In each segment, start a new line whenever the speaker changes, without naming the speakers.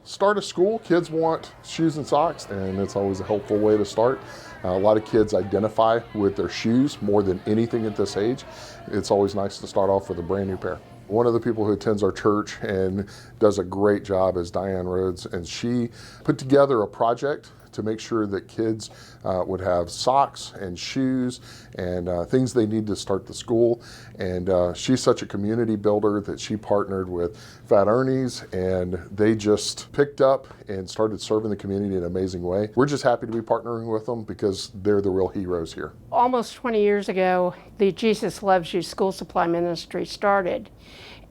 Start a school, kids want shoes and socks, and it's always a helpful way to start. A lot of kids identify with their shoes more than anything at this age. It's always nice to start off with a brand new pair. One of the people who attends our church and does a great job is Diane, and she put together a project to make sure that kids would have socks and shoes and things they need to start the school. And she's such a community builder that she partnered with Fat Ernie's, and they just picked up and started serving the community in an amazing way. We're just happy to be partnering with them because they're the real heroes here.
Almost 20 years ago, the Jesus Loves You school supply ministry started,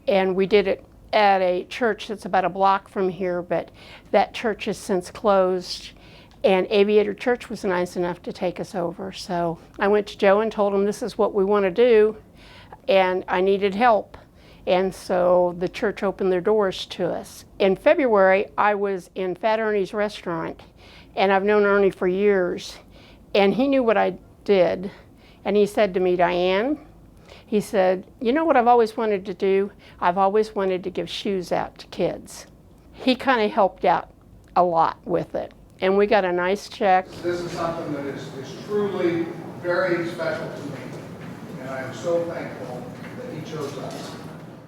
and we did it at a church that's about a block from here, but that church has since closed. And Aviator Church was nice enough to take us over. So I went to Joe and told him this is what we want to do, and I needed help. And so the church opened their doors to us. In February, I was in Fat Ernie's restaurant, and I've known Ernie for years. And he knew what I did. And he said to me, Diane, he said, you know what I've always wanted to do? I've always wanted to give shoes out to kids. He kind of helped out a lot with it. And we got a nice check.
This is something that is truly very special to me, and I am so thankful that he chose us.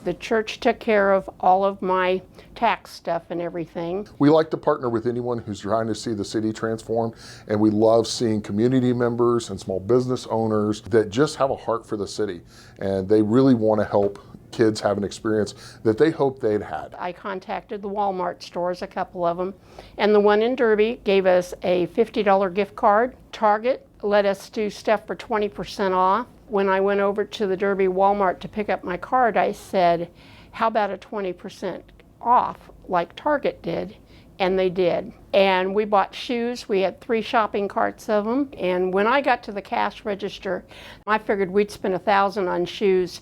The church took care of all of my tax stuff and everything.
We like to partner with anyone who's trying to see the city transformed, and we love seeing community members and small business owners that just have a heart for the city, and they really want to help kids have an experience that they hoped they'd had.
I contacted the Walmart stores, a couple of them, and the one in Derby gave us a $50 gift card. Target let us do stuff for 20% off. When I went over to the Derby Walmart to pick up my card, I said, how about a 20% off like Target did? And they did. And we bought shoes. We had 3 shopping carts of them. And when I got to the cash register, I figured we'd spend $1,000 on shoes,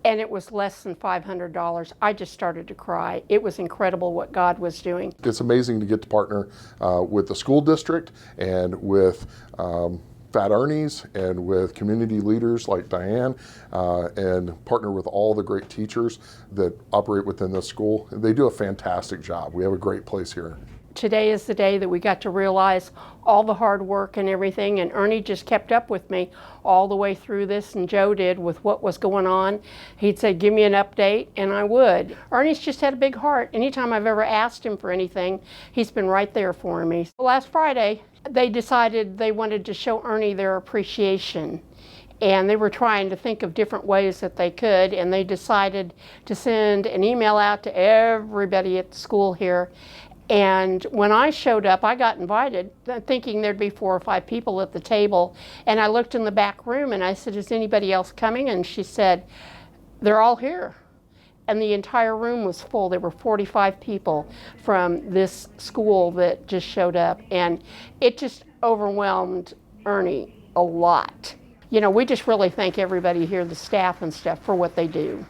and it was less than $500. I just started to cry. It was incredible what God was doing.
It's amazing to get to partner with the school district and with Fat Ernie's and with community leaders like Diane and partner with all the great teachers that operate within the school. They do a fantastic job. We have a great place here.
Today is the day that we got to realize all the hard work and everything, and Ernie just kept up with me all the way through this, and Joe did with what was going on. He'd say, give me an update, and I would. Ernie's just had a big heart. Anytime I've ever asked him for anything, he's been right there for me. Last Friday, they decided they wanted to show Ernie their appreciation. And they were trying to think of different ways that they could, and they decided to send an email out to everybody at the school here. And when I showed up, I got invited, thinking there'd be 4 or 5 people at the table. And I looked in the back room and I said, is anybody else coming? And she said, they're all here. And the entire room was full. There were 45 people from this school that just showed up. And it just overwhelmed Ernie a lot. You know, we just really thank everybody here, the staff and stuff, for what they do.